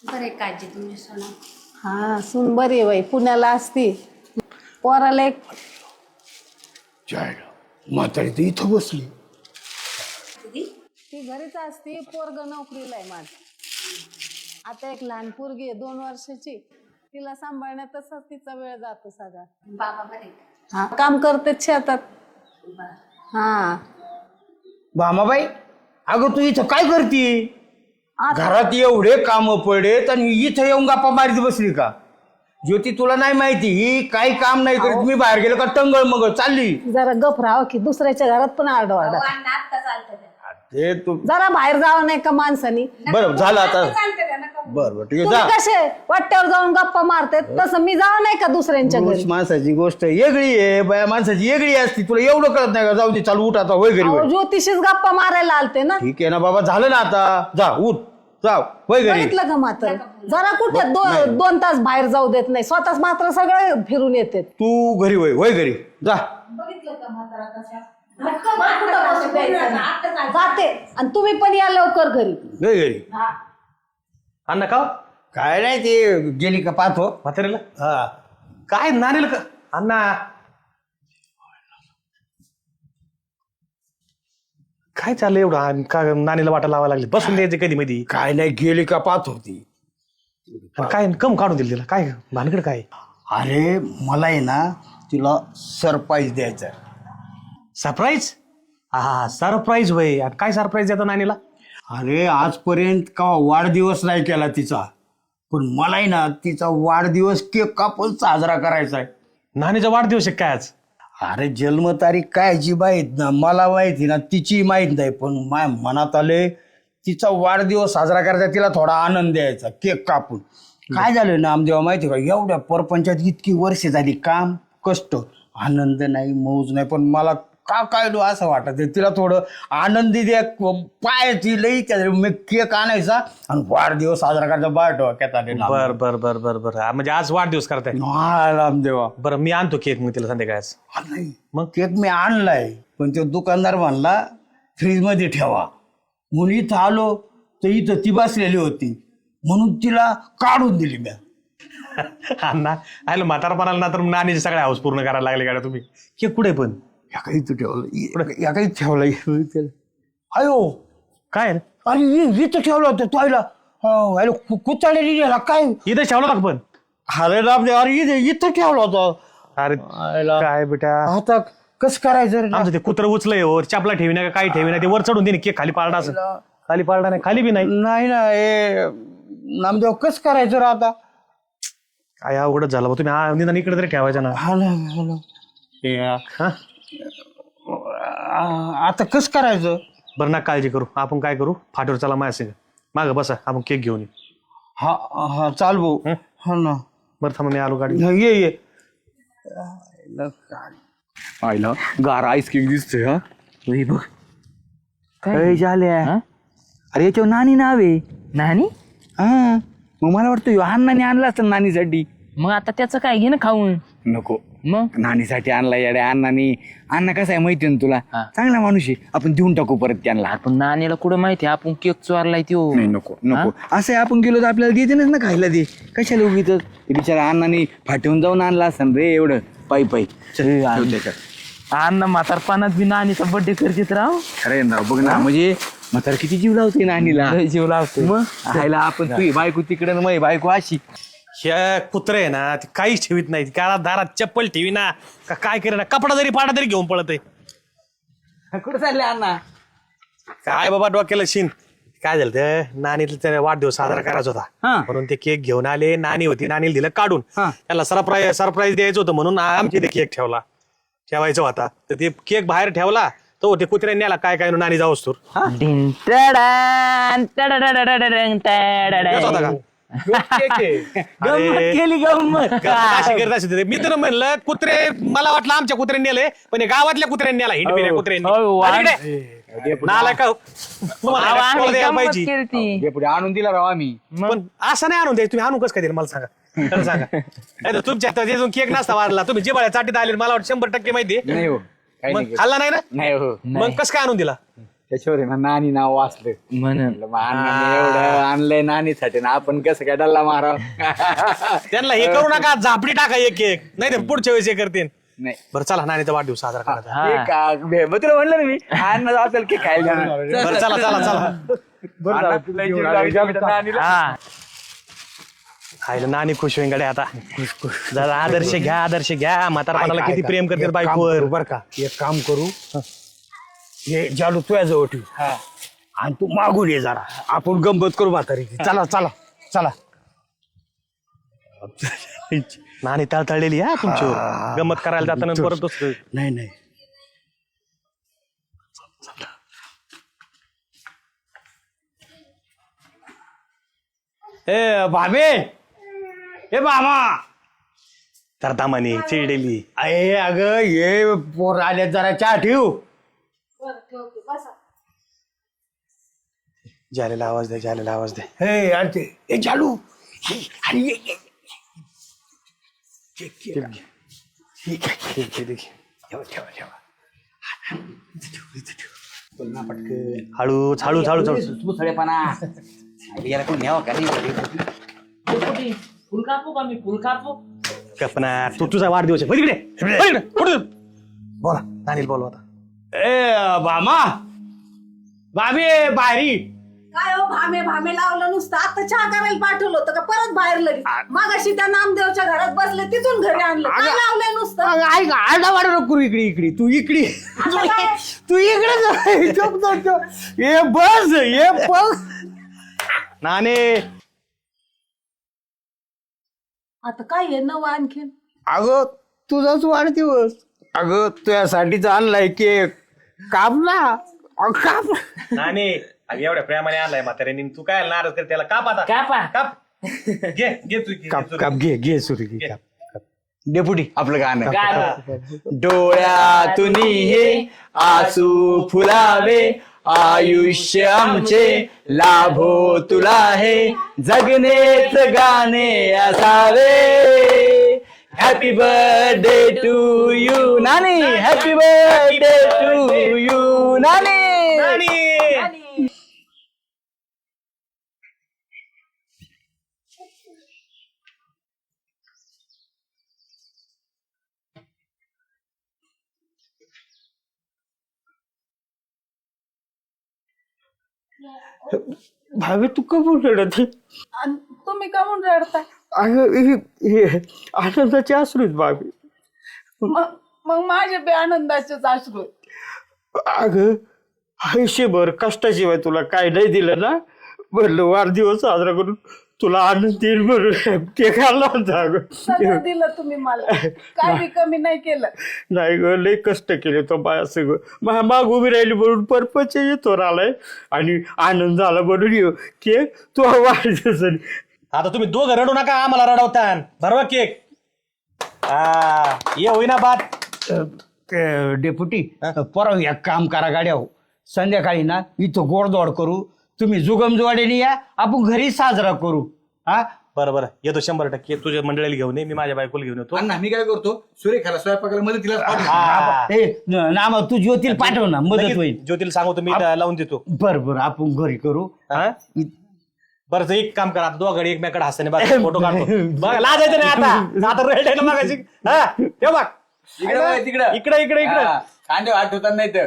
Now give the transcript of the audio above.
बरे काळजी तुमची सोना. हा सून बरी आहे बाई, पुण्याला असती. पोराला एक जायला म्हातारी तर इथं बसली. ती घरीच असती, पोरग नोकरीला आहे माझ. आता एक लहान पोरगी आहे 2 वर्षाची, तिला सांभाळण्यातच तिचा वेळ जातो सगळा. बाबा बरे. हा काम करते शेतात. हा भामाबाई, अगं तू इथं काय करती? आता घरात एवढे काम पडेत आणि इथं येऊन गप्पा मारीत बसली का? ज्योती तुला नाही माहिती ही काही काम नाही करीत. मी बाहेर गेलो का टंगळ मग चालली. जरा गप राहावं की दुसऱ्याच्या घरात पण आरडाओरडा. आता चालतं त्या. ते तू जरा बाहेर जावं नाही का माणसानी? बरं झालं आता. चालतं त्या नका. बरं ठीक आहे तुम्ही जा. कसे वाट्यावर जाऊन गप्पा मारते तसं मी जावं नाही का दुसऱ्यांच्या घरी? पुरुष माणसाची गोष्ट वेगळी आहे, बाया माणसाची वेगळी असती. तुला एवढं कळत नाही का? जाऊ दे, चालू उठ आता, होय घरी अहो, होय. ज्योतिषीच गप्पा मारायला आलते ना. ठीक आहे ना बाबा, झालं ना आता. जा उठ, जाव होय घरी. बघितलं का मात्र जरा कुठे 2 तास बाहेर जाऊ देत नाही, स्वतःच मात्र सगळे फिरून येते. तू घरी होय, होय घरी जा. बघितलं का म्हातारा कशा? जाते आणि तुम्ही पण या लवकर घरी. होय घरी. अण्णा का काय नाही, ते गेली का पाहतो. म्हातारीला हा काय नानीला का अण्णा काय चाललंय एवढं का नानीला वाटा लावायला लागली? बसून द्यायचे कधी मध्ये काय नाही, गेली का पाहतो ती. काय कम काढून दिली तिला? काय भानगड काय? अरे मला आहे ना तिला सरप्राईज द्यायचा. सरप्राईज? हा सरप्राईज होय. आणि काय सरप्राईज देतो नानीला? अरे आजपर्यंत का वाढदिवस नाही केला तिचा, पण मला आहे ना तिचा वाढदिवस केक कापून साजरा करायचा आहे. नानीचा वाढदिवस आहे काय आज? अरे जन्मतारीख काय जी माहीत ना, मला माहिती ना, तिची माहीत नाही, पण माझ्या मनात आले तिचा वाढदिवस साजरा करायचा, तिला थोडा आनंद द्यायचा केक कापून. काय झालं ना आमदेवा माहिती का, एवढ्या परपंचात इतकी वर्ष झाली, काम कष्ट, आनंद नाही, मौज नाही, पण मला का काय असं वाटत तिला थोडं आनंदी द्या. पायाची लई मी केक आणायचा आणि वाढदिवस साजरा करायचा. बाय डोक्यात आले ना. बर बर बर बर बर म्हणजे आज वाढदिवस करताय? हा रामदेवा. बरं मी आणतो केक मग तिला संध्याकाळच. नाही मग केक मी आणलाय, पण तो दुकानदार म्हणला फ्रीज मध्ये ठेवा. म्हणून इथं आलो तर इथं ती बसलेली होती, म्हणून तिला काढून दिली मी. अण्णा आलो म्हातारपणाला ना तर नानीचे सगळे हाऊस पूर्ण करायला लागले का तुम्ही? केक कुठे पण या काही ठेवलं, या काही ठेवलं. अयो काय अरे इथं ठेवलं होतं तोयला. कुचाळलेली गेला काय? इथं ठेवलं का पण? अरे रामदेव, अरे इथं ठेवला होता. अरे काय बेटा, आता कसं करायचं रे? आमचं ते कुत्र उचलंय वर चपला ठेवी ना काही ठेवी ना, ते वर चढून दे केक खाली पाळला असं. खाली पाळला नाही, खाली बी नाही. नाही ना हे नामदेव, कसं करायचं रे आता? काय अवघडच झालं बा. तुम्ही निदान इकडे तरी ठेवायचं ना. हा ना. हा आता कसं करायचं? बरं ना काळजी करू, आपण काय करू, फाटीवर चला माझ्या संग, मागं बसा, आपण केक घेऊन येऊ. हा हा चाल भाऊ. हा ना. बरं थांबा मी आलो गाडी. ये आईला गार आईस केक दिसतोय. हा बघ काय झाल्या. अरे याच्यावर नानी नाव आहे. नानी? हा मग मला वाटतं ह्यो अण्णाने आणला असतं नानीसाठी. मग आता त्याचं काय घे ना खाऊन. नको, मग नानीसाठी आणला येड्या अण्णाने. अण्णा कसा आहे माहिती ना तुला, चांगला माणूस आहे. आपण देऊन टाकू परत त्यांना. आपण नानीला कुठं माहिती आपण केक चोरलाय त्यो. नाही नको नको, असं आहे आपण गेलो तर आपल्याला देते ना खायला. ते कशाला उगीच बिचारा अण्णाने फाटवून जाऊन आणला असतं रे एवढं पायी पायी. अण्णा म्हातारपणात बी नानीचा बर्थडे करतेत राव. खरं ना, बघ ना, म्हणजे म्हातारा किती जीव लावते नानीला. जीव लावतो. मग खायला आपण तुझी बायको तिकडे ना माझी बायको अशी. ह्या कुत्रे आहे ना ते काहीच ठेवीत नाही. काळा दारात चप्पल ठेवी ना का काय करे ना, कपडा जरी पाडा तरी घेऊन पळत आहे. कुठं चालले अण्णा? काय बाबा डोक्याला शिन. काय झालं ते नानीला वाढदिवस साजरा करायचा होता, म्हणून ते केक घेऊन आले. नानी होती, नानीला दिलं काढून. त्याला सरप्राईज द्यायचं होतं म्हणून आमची ते केक ठेवायचा होता. तर ते केक बाहेर ठेवला तो ते कुत्र्यांनी नेला. काय काय नानी जाऊस तर डिन टडान, टडाडाडाडाडान, टडाडान. येत होता का? गंमत केली गंमत. अशी करत असेल. मी तर म्हणलं कुत्रे, मला वाटलं आमच्या कुत्र्यांनी नेले, पण हे गावातल्या कुत्र्यांनी नेला. हिंडपिऱ्या कुत्र्यांनी नाला का तुम्हाला आम्ही द्यायला गंमत पाहिजे. केलती. पुढे आणून दिला राव आम्ही. पण असं नाही आणून द्यायचं. तुम्ही आणून कसं काय दिलं मला सांगा, खरं सांगा. नाही तर तुमच्या त्यातून केक नसता वाढला. तुम्ही जिबाळ्या चाटीत आले, मला वाटतं 100% माहिती नाही हो, काही मग नाही. खाल्ला नाही ना, नाही हो. मग कसं काय आणून दिला? त्याच्यावर आहे ना नानी नाव वाचलं म्हणून म्हणलं, मग अण्णाने एवढं आणलंय नानीसाठी ना आपण कसं काय डल्ला माराव त्यांना हे करू नका, झापडी टाका एक एक, नाही तर पुढच्या वेळेस हे करतील. नाही बरं चला, नानीचा वाढदिवस साजरा करायचा. हा. केक मग तुला म्हणलं ना मी अण्णा असेल की खायला जाणार. बरं चला चला चला. अण्णा तुला जीव लावायचा आमच्या नानीला. हा खायला नानी खुश होईन गड्या आता. जरा आदर्श घ्या, म्हातारपणाला किती प्रेम करते बायकोवर. बर का, एक काम करू, हे जालू तुझ्या जवळ ठेव आणि तू मागून ये जरा, आपण गंमत करू म्हातारी. चला चला चला. नानी तळतळलेली हा तुमच्यावर, गमत करायला जाताना परत दुसरं. नाही नाही, ए भाबे, ए मामा, तर दामाने चिडलेली. अरे अगं ये पोर आले, जरा चहा ठेव. बरं ठेवते बसा. जालेला आवाज दे. हे अरे ते ए जालू, अरे ये. हळू. मुसळेपणा याला कोण न्यावं का नाही? फुल कापू का मी? फुल कापू? कल्पना, तू तुझा वाढदिवस आहे. इकडे. बोला, नानीला बोलवा आता. ए मामा, भाभी बाहेरी. काय हो भामे लावलं नुसतं, आता चहा करायला पाठवलं होतं का परत बाहेर लगेच? मागाशी त्या नामदेवच्या घरात बसले, तिथून घरी आणलं. काय लावलंय नुसतं? अगं, ऐक, आरडा वाडा नको इकडे तू इकडे तू इकडे जा. ये बस. नाने, आता काय आहे नवं आणखीन? अगं तुझाच वाढदिवस, अगं तुझ्यासाठीच आणलाय केक. काप ना, काप. नाने, अगं एवढ्या प्रेमाने आणलाय म्हाताऱ्याने, तू काय नाराज कर त्याला. काप आता, कापा. काप. घे तू काप घे सुरू घे. डेपुटी आपलं गाणं गाणं. डोळ्यातून हे आसू फुलावे, आयुष्य आमचे लाभो तुला हे, जगणेच गाणे असावे. हॅपी बर्थडे टू यू नानी, हॅपी बर्थडे टू यू नानी. भाभी तू कमून रडत? आणि तुम्ही का म्हणून रडताय? अगं हे आनंदाचे अश्रूच भाभी. मग माझे बे आनंदाचेच अश्रू आहेत. अगं आयुष्यभर कष्टाशिवाय तुला काय नाही दिलं ना, म्हणलं वाढदिवस साजरा करून तुला आनंद येईल म्हणून ते खाल्ला होता. अगं सगळं दिलं तुम्ही मला, काय बी कमी नाही केलं. नाही ग, लय कष्ट केले तो बाया सगळं. माग उभी राहिली म्हणून परपच येतो आलाय आणि आनंद झाला म्हणून येऊ केक तो वाढदिवस. आता तुम्ही दोघं रडू नका, आम्हाला रडवतान. भरवा केक. ये होईना बात. डेप्युटी परवा एक काम करा गाड्या, हो संध्याकाळी ना इथं गोडदोड करू, तुम्ही जुगमजुवाडीने या, आपण घरी साजरा करू. हा बरं येतो 100%. तुझ्या मंडळीला घेऊन ये, मी माझ्या बायकोला घेऊन येतो. अण्णा मी काय करतो, सुरेखाला स्वयंपाकाला मदतीला नामा तू ज्योतील पाठव ना, मदत होईल. ज्योतीला सांगतो मी, लावून देतो. बरं आपण घरी करू. बरं एक काम करा, आता दोघांनी एकमेकडे हसताना बघा, फोटो काढतो. बघा लाजायचं नाही आता रेड मागायची. हा ठेव बघ, तिकडे इकडे कांदे वाट होतात नाही तर